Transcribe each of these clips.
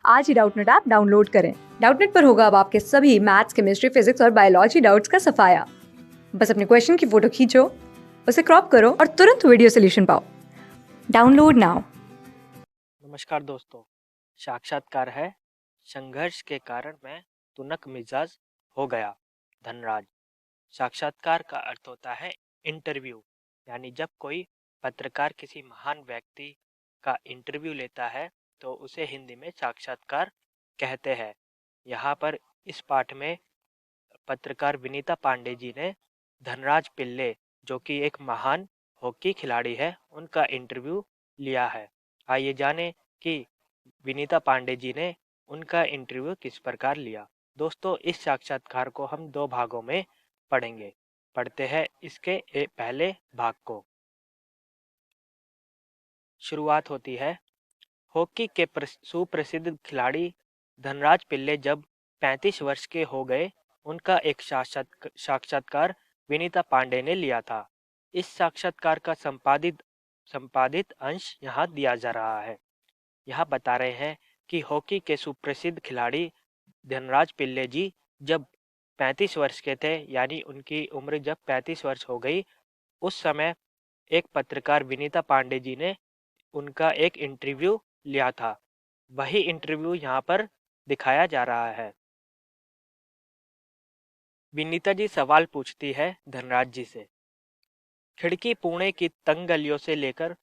आज ही Doubtnut app download करें। Doubtnut पर होगा अब आपके सभी मैथ्स, केमिस्ट्री, फिजिक्स और बायोलॉजी डाउट्स का सफाया। बस अपने क्वेश्चन की फोटो खींचो, उसे क्रॉप करो और तुरंत वीडियो सोल्यूशन पाओ। Download now. नमस्कार दोस्तों, साक्षात्कार है। संघर्ष के कारण मैं तुनक मिजाज हो गया। धनराज। साक्षात्कार का अर्थ होता है इंटरव्यू, यानी जब कोई पत्रकार किसी महान व्यक्ति का इंटरव्यू लेता है तो उसे हिंदी में साक्षात्कार कहते हैं। यहाँ पर इस पाठ में पत्रकार विनीता पांडे जी ने धनराज पिल्ले, जो कि एक महान हॉकी खिलाड़ी है, उनका इंटरव्यू लिया है। आइए जाने कि विनीता पांडे जी ने उनका इंटरव्यू किस प्रकार लिया। दोस्तों, इस साक्षात्कार को हम दो भागों में पढ़ेंगे। पढ़ते हैं इसके पहले भाग को। शुरुआत होती है। हॉकी के सुप्रसिद्ध खिलाड़ी धनराज पिल्ले जब 35 वर्ष के हो गए, उनका एक साक्षात्कार विनीता पांडे ने लिया था। इस साक्षात्कार का संपादित अंश यहाँ दिया जा रहा है। यहाँ बता रहे हैं कि हॉकी के सुप्रसिद्ध खिलाड़ी धनराज पिल्ले जी जब 35 वर्ष के थे, यानी उनकी उम्र जब 35 वर्ष हो गई, उस समय एक पत्रकार विनीता पांडे जी ने उनका एक इंटरव्यू लिया था। वही इंटरव्यू यहाँ पर दिखाया जा रहा है। विनीता जी सवाल पूछती है धनराज जी से। खिड़की पुणे की तंग गलियों से लेकर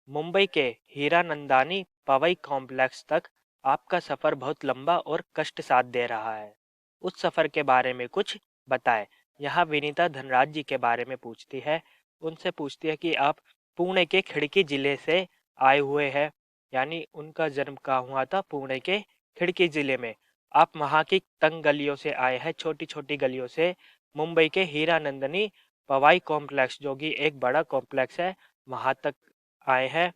मुंबई के हीरानंदानी पवई कॉम्प्लेक्स तक आपका सफर बहुत लंबा और कष्ट साथ दे रहा है। उस सफर के बारे में कुछ बताएं। यहाँ विनीता धनराज जी के बारे में पूछती है। उनसे पूछती है कि आप पुणे के खिड़की जिले से आए हुए हैं, यानी उनका जन्म कहाँ हुआ था? पुणे के खिड़की जिले में। आप वहाँ की तंग गलियों से आए हैं, छोटी छोटी गलियों से, मुंबई के हीरानंदनी पवाई कॉम्प्लेक्स, जो कि एक बड़ा कॉम्प्लेक्स है, वहाँ तक आए हैं।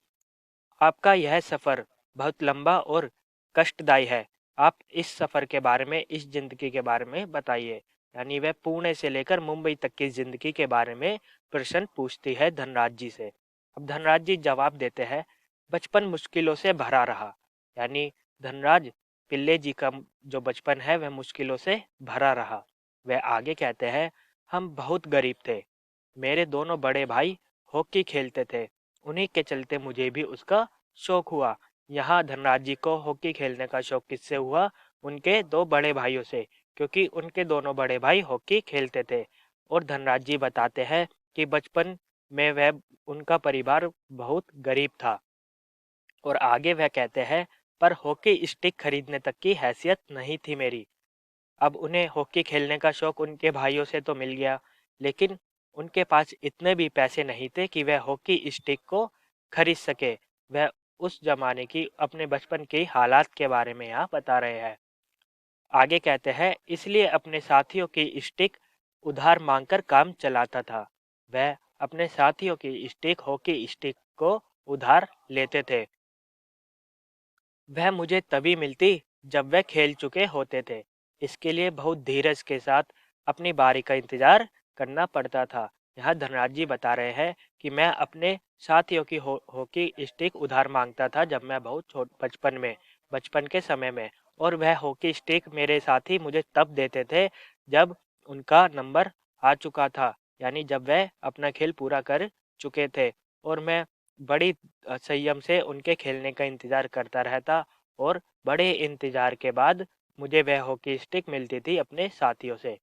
आपका यह सफ़र बहुत लंबा और कष्टदायी है। आप इस सफ़र के बारे में, इस ज़िंदगी के बारे में बताइए। यानी वह पुणे से लेकर मुंबई तक की ज़िंदगी के बारे में प्रश्न पूछती है धनराज जी से। अब धनराज जी जवाब देते हैं, बचपन मुश्किलों से भरा रहा। यानी धनराज पिल्ले जी का जो बचपन है वह मुश्किलों से भरा रहा। वह आगे कहते हैं, हम बहुत गरीब थे। मेरे दोनों बड़े भाई हॉकी खेलते थे, उन्हीं के चलते मुझे भी उसका शौक हुआ। यहाँ धनराज जी को हॉकी खेलने का शौक किससे हुआ? उनके दो बड़े भाइयों से, क्योंकि उनके दोनों बड़े भाई हॉकी खेलते थे। और धनराज जी बताते हैं कि बचपन में वह, उनका परिवार बहुत गरीब था। और आगे वह कहते हैं, पर हॉकी स्टिक खरीदने तक की हैसियत नहीं थी मेरी। अब उन्हें हॉकी खेलने का शौक उनके भाइयों से तो मिल गया, लेकिन उनके पास इतने भी पैसे नहीं थे कि वह हॉकी स्टिक को खरीद सके। वह उस जमाने की, अपने बचपन के हालात के बारे में यहाँ बता रहे हैं। आगे कहते हैं, इसलिए अपने साथियों की स्टिक उधार मांगकर काम चलाता था। वह अपने साथियों की स्टिक, हॉकी स्टिक को उधार लेते थे। वह मुझे तभी मिलती जब वह खेल चुके होते थे। इसके लिए बहुत धीरज के साथ अपनी बारी का इंतजार करना पड़ता था। यहाँ धनराज जी बता रहे हैं कि मैं अपने साथियों की हॉकी स्टिक उधार मांगता था जब मैं बहुत बचपन के समय में। और वह हॉकी स्टिक मेरे साथी मुझे तब देते थे जब उनका नंबर आ चुका था, यानी जब वह अपना खेल पूरा कर चुके थे। और मैं बड़ी संयम से उनके खेलने का इंतज़ार करता रहता, और बड़े इंतज़ार के बाद मुझे वह हॉकी स्टिक मिलती थी अपने साथियों से।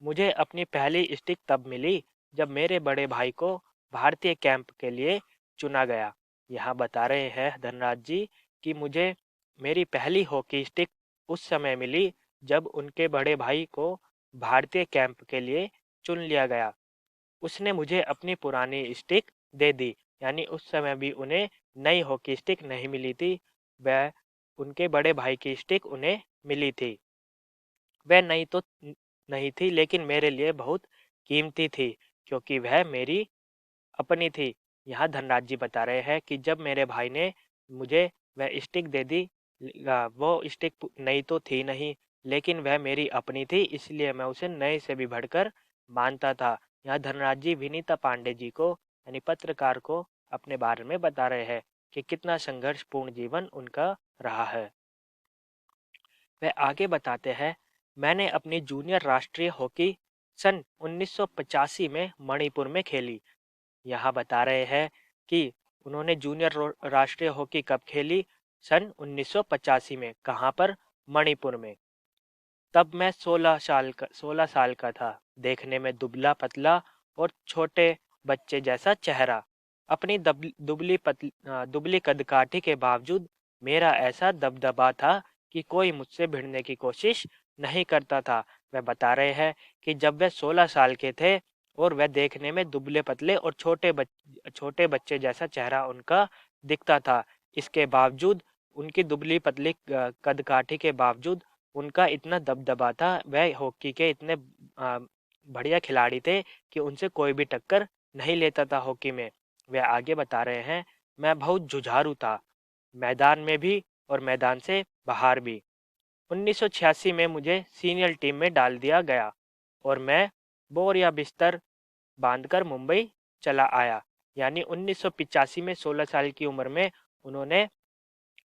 मुझे अपनी पहली स्टिक तब मिली जब मेरे बड़े भाई को भारतीय कैंप के लिए चुना गया। यहाँ बता रहे हैं धनराज जी कि मुझे मेरी पहली हॉकी स्टिक उस समय मिली जब उनके बड़े भाई को भारतीय कैंप के लिए चुन लिया गया। उसने मुझे अपनी पुरानी स्टिक दे दी, यानी उस समय भी उन्हें नई हॉकी स्टिक नहीं मिली थी। वह, उनके बड़े भाई की स्टिक उन्हें मिली थी। वह नई तो नहीं थी, लेकिन मेरे लिए बहुत कीमती थी, क्योंकि वह मेरी अपनी थी। यहाँ धनराज जी बता रहे हैं कि जब मेरे भाई ने मुझे वह स्टिक दे दी, वो स्टिक नई तो थी नहीं, लेकिन वह मेरी अपनी थी, इसलिए मैं उसे नए से भी बढ़कर मानता था। यहाँ धनराज जी विनीता पांडे जी को, यानी पत्रकार को, अपने बारे में बता रहे हैं कि कितना संघर्षपूर्ण जीवन उनका रहा है। वह आगे बताते हैं, मैंने अपनी जूनियर राष्ट्रीय हॉकी सन 1985 में मणिपुर में खेली। यहाँ बता रहे हैं कि उन्होंने जूनियर राष्ट्रीय हॉकी कब खेली? सन 1985 में। कहाँ पर? मणिपुर में। तब मैं 16 साल का था। देखने में दुबला पतला और छोटे बच्चे जैसा चेहरा। अपनी दुबली कदकाठी के बावजूद मेरा ऐसा दबदबा था कि कोई मुझसे भिड़ने की कोशिश नहीं करता था। वह बता रहे हैं कि जब वह 16 साल के थे और वह देखने में दुबले पतले और छोटे बच्चे जैसा चेहरा उनका दिखता था। इसके बावजूद उनकी दुबली पतली कदकाठी के बावजूद उनका इतना दबदबा था, वह हॉकी के इतने बढ़िया खिलाड़ी थे कि उनसे कोई भी टक्कर नहीं लेता था हॉकी में। वह आगे बता रहे हैं, मैं बहुत जुझारू था, मैदान में भी और मैदान से बाहर भी। 1986 में मुझे सीनियर टीम में डाल दिया गया और मैं बोर या बिस्तर बांधकर मुंबई चला आया। यानी 1985 में 16 साल की उम्र में उन्होंने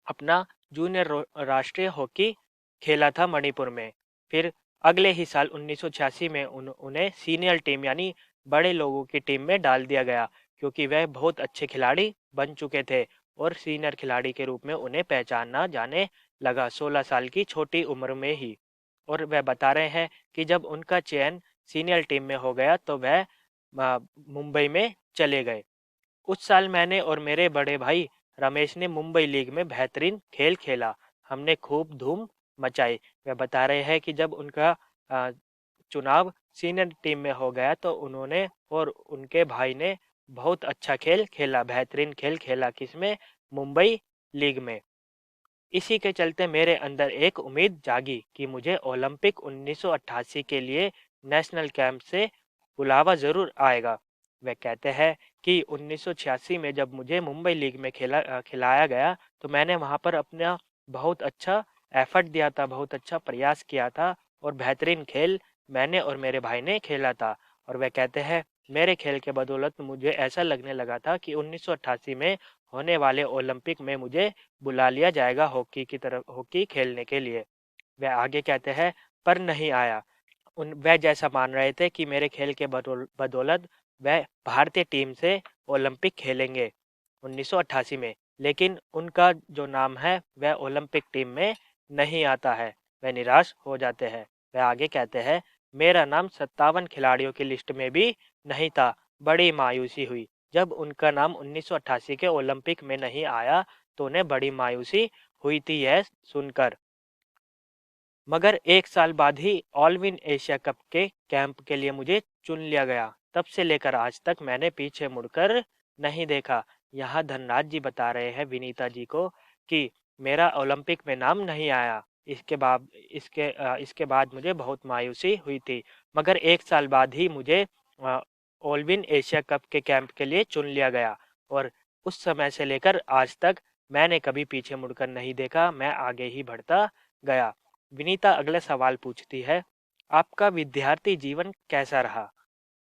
अपना जूनियर राष्ट्रीय हॉकी खेला था मणिपुर में। फिर अगले ही साल 1986 में उन्हें सीनियर टीम यानी बड़े लोगों की टीम में डाल दिया गया, क्योंकि वह बहुत अच्छे खिलाड़ी बन चुके थे और सीनियर खिलाड़ी के रूप में उन्हें पहचाना जाने लगा 16 साल की छोटी उम्र में ही। और वह बता रहे हैं कि जब उनका चयन सीनियर टीम में हो गया तो वह मुंबई में चले गए। उस साल मैंने और मेरे बड़े भाई रमेश ने मुंबई लीग में बेहतरीन खेल खेला। हमने खूब धूम मचाई। वह बता रहे हैं कि जब उनका अ, चुनाव सीनियर टीम में हो गया तो उन्होंने और उनके भाई ने बहुत अच्छा खेल खेला, बेहतरीन खेल खेला। किसमें? मुंबई लीग में। इसी के चलते मेरे अंदर एक उम्मीद जागी कि मुझे ओलंपिक 1988 के लिए नेशनल कैंप से बुलावा ज़रूर आएगा। वह कहते हैं कि 1986 में जब मुझे मुंबई लीग में खिलाया गया तो मैंने वहां पर अपना बहुत अच्छा एफर्ट दिया था, बहुत अच्छा प्रयास किया था और बेहतरीन खेल मैंने और मेरे भाई ने खेला था। और वह कहते हैं, मेरे खेल के बदौलत मुझे ऐसा लगने लगा था कि 1988 में होने वाले ओलंपिक में मुझे बुला लिया जाएगा हॉकी खेलने के लिए। वह आगे कहते हैं, पर नहीं आया। वह जैसा मान रहे थे कि मेरे खेल के बदौलत वह भारतीय टीम से ओलंपिक खेलेंगे 1988 में, लेकिन उनका जो नाम है वह ओलंपिक टीम में नहीं आता है। वह निराश हो जाते हैं। वह आगे कहते हैं, मेरा नाम 57 खिलाड़ियों की लिस्ट में भी नहीं था। बड़ी मायूसी हुई जब उनका नाम 1988 के ओलंपिक में नहीं आया, तो उन्हें बड़ी मायूसी हुई थी यह सुनकर। मगर 1 साल बाद ही ऑल विन एशिया कप के कैंप के लिए मुझे चुन लिया गया। तब से लेकर आज तक मैंने पीछे मुड़कर नहीं देखा। यहाँ धनराज जी बता रहे हैं विनीता जी को कि मेरा ओलंपिक में नाम नहीं आया। इसके बाद मुझे बहुत मायूसी हुई थी। मगर 1 साल बाद ही मुझे ऑल विन एशिया कप के कैंप के लिए चुन लिया गया और उस समय से लेकर आज तक मैंने कभी पीछे मुड़कर नहीं देखा। मैं आगे ही बढ़ता गया। विनीता अगला सवाल पूछती है, आपका विद्यार्थी जीवन कैसा रहा?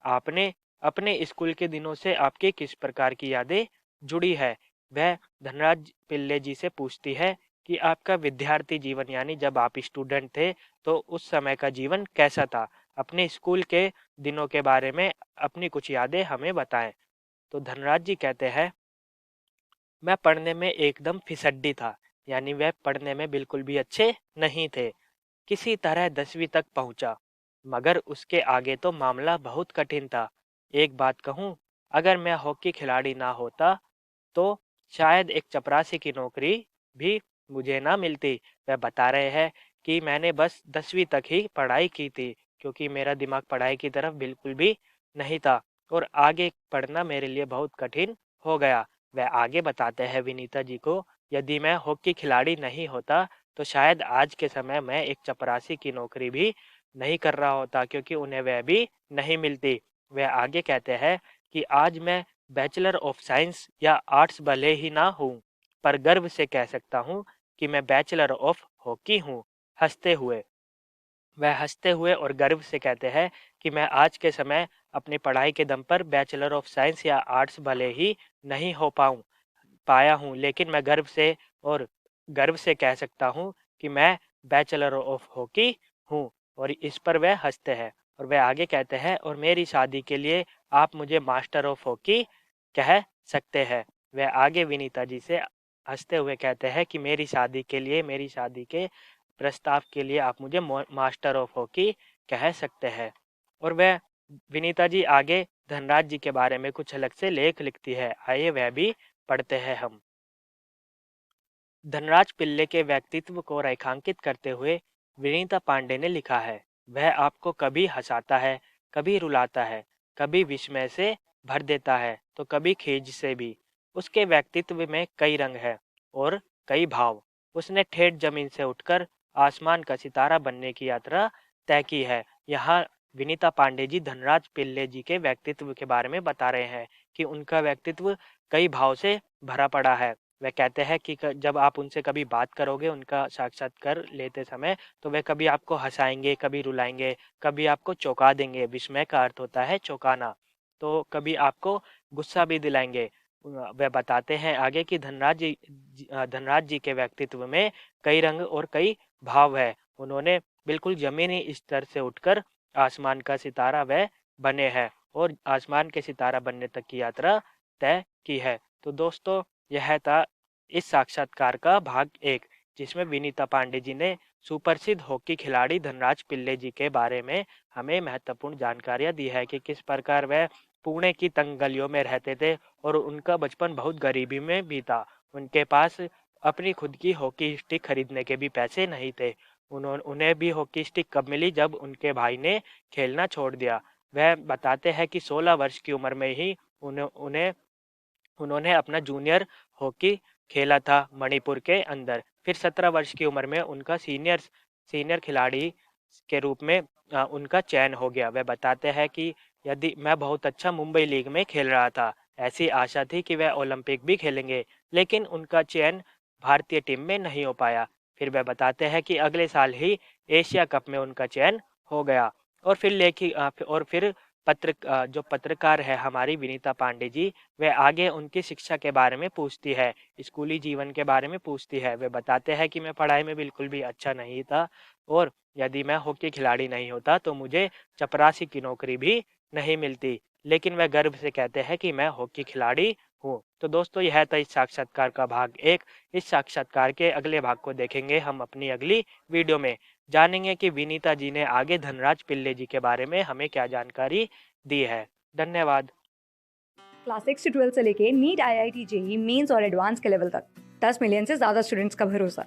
आपने अपने स्कूल के दिनों से आपके किस प्रकार की यादें जुड़ी है? वह धनराज पिल्ले जी से पूछती है कि आपका विद्यार्थी जीवन यानी जब आप स्टूडेंट थे तो उस समय का जीवन कैसा था? अपने स्कूल के दिनों के बारे में अपनी कुछ यादें हमें बताएं। तो धनराज जी कहते हैं, मैं पढ़ने में एकदम फिसड्डी था। यानी वह पढ़ने में बिल्कुल भी अच्छे नहीं थे। किसी तरह 10वीं तक पहुंचा, मगर उसके आगे तो मामला बहुत कठिन था। एक बात कहूं, अगर मैं हॉकी खिलाड़ी ना होता तो शायद एक चपरासी की नौकरी भी मुझे ना मिलती। वह बता रहे हैं कि मैंने बस 10वीं तक ही पढ़ाई की थी, क्योंकि मेरा दिमाग पढ़ाई की तरफ बिल्कुल भी नहीं था और आगे पढ़ना मेरे लिए बहुत कठिन हो गया। वह आगे बताते हैं विनीता जी को, यदि मैं हॉकी खिलाड़ी नहीं होता तो शायद आज के समय में एक चपरासी की नौकरी भी नहीं कर रहा होता, क्योंकि उन्हें वह भी नहीं मिलती। वह आगे कहते हैं कि आज मैं बैचलर ऑफ साइंस या आर्ट्स भले ही ना हूँ, पर गर्व से कह सकता हूँ कि मैं बैचलर ऑफ हॉकी हूँ। हंसते हुए वह हंसते हुए और गर्व से कहते हैं कि मैं आज के समय अपनी पढ़ाई के दम पर बैचलर ऑफ साइंस या आर्ट्स भले ही नहीं हो पाया हूँ, लेकिन मैं गर्व से कह सकता हूँ कि मैं बैचलर ऑफ हॉकी हूँ। और इस पर वह हंसते हैं और वह आगे कहते हैं, और मेरी शादी के लिए आप मुझे मास्टर ऑफ हॉकी कह सकते हैं। वह आगे विनीता जी से हंसते हुए कहते हैं कि मेरी शादी के लिए, मेरी शादी के प्रस्ताव के लिए आप मुझे मास्टर ऑफ हॉकी कह सकते हैं। और वह विनीता जी आगे धनराज जी के बारे में कुछ अलग से लेख लिखती है। आइए वह भी पढ़ते हैं हम। धनराज पिल्ले के व्यक्तित्व को रेखांकित करते हुए विनीता पांडे ने लिखा है, वह आपको कभी हंसाता है, कभी रुलाता है, कभी विस्मय से भर देता है तो कभी खीज से भी। उसके व्यक्तित्व में कई रंग है और कई भाव। उसने ठेठ जमीन से उठकर आसमान का सितारा बनने की यात्रा तय की है। यहाँ विनीता पांडे जी धनराज पिल्ले जी के व्यक्तित्व के बारे में बता रहे हैं कि उनका व्यक्तित्व कई भाव से भरा पड़ा है। वह कहते हैं कि जब आप उनसे कभी बात करोगे, उनका साक्षात्कार लेते समय, तो वह कभी आपको हंसाएंगे, कभी रुलाएंगे, कभी आपको चौंका देंगे। विस्मय का अर्थ होता है चौंकाना। तो कभी आपको गुस्सा भी दिलाएंगे। वह बताते हैं आगे कि धनराज जी के व्यक्तित्व में कई रंग और कई भाव है। उन्होंने बिल्कुल जमीनी स्तर से उठकर आसमान का सितारा वह बने हैं और आसमान के सितारा बनने तक की यात्रा तय की है। तो दोस्तों, यह था इस साक्षात्कार का भाग 1, जिसमें विनीता पांडे जी ने सुप्रसिद्ध हॉकी खिलाड़ी धनराज पिल्ले जी के बारे में हमें महत्वपूर्ण जानकारियां दी है कि किस प्रकार वह पुणे की तंग गलियों में रहते थे और उनका बचपन बहुत गरीबी में बीता। उनके पास अपनी खुद की हॉकी स्टिक खरीदने के भी पैसे नहीं थे। उन्हें भी हॉकी स्टिक कब मिली, जब उनके भाई ने खेलना छोड़ दिया। वह बताते हैं कि 16 वर्ष की उम्र में ही उन्होंने अपना जूनियर हॉकी खेला था मणिपुर के अंदर। फिर 17 वर्ष की उम्र में उनका सीनियर खिलाड़ी के रूप में उनका चयन हो गया। वह बताते हैं कि यदि मैं बहुत अच्छा मुंबई लीग में खेल रहा था, ऐसी आशा थी कि वह ओलंपिक भी खेलेंगे, लेकिन उनका चयन भारतीय टीम में नहीं हो पाया। फिर वह बताते हैं कि अगले साल ही एशिया कप में उनका चयन हो गया। और फिर जो पत्रकार है हमारी विनीता पांडे जी, वह आगे उनकी शिक्षा के बारे में पूछती है, स्कूली जीवन के बारे में पूछती है। वे बताते हैं कि मैं पढ़ाई में बिल्कुल भी अच्छा नहीं था और यदि मैं हॉकी खिलाड़ी नहीं होता तो मुझे चपरासी की नौकरी भी नहीं मिलती, लेकिन वह गर्व से कहते हैं कि मैं हॉकी खिलाड़ी हूँ। तो दोस्तों, यह था इस साक्षात्कार का भाग 1। इस साक्षात्कार के अगले भाग को देखेंगे हम अपनी अगली वीडियो में। जानेंगे कि विनीता जी ने आगे धनराज पिल्ले जी के बारे में हमें क्या जानकारी दी है। धन्यवाद। क्लास 6 से 12 से लेके नीट, IIT, जेईई मेंस और एडवांस के लेवल तक 10 मिलियन से ज़्यादा स्टूडेंट्स का भरोसा।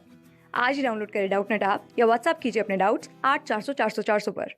आज ही डाउनलोड करें डाउटनेट ऐप या व्हाट्सएप कीजिए अपने डाउट्स 8400 400 400 पर।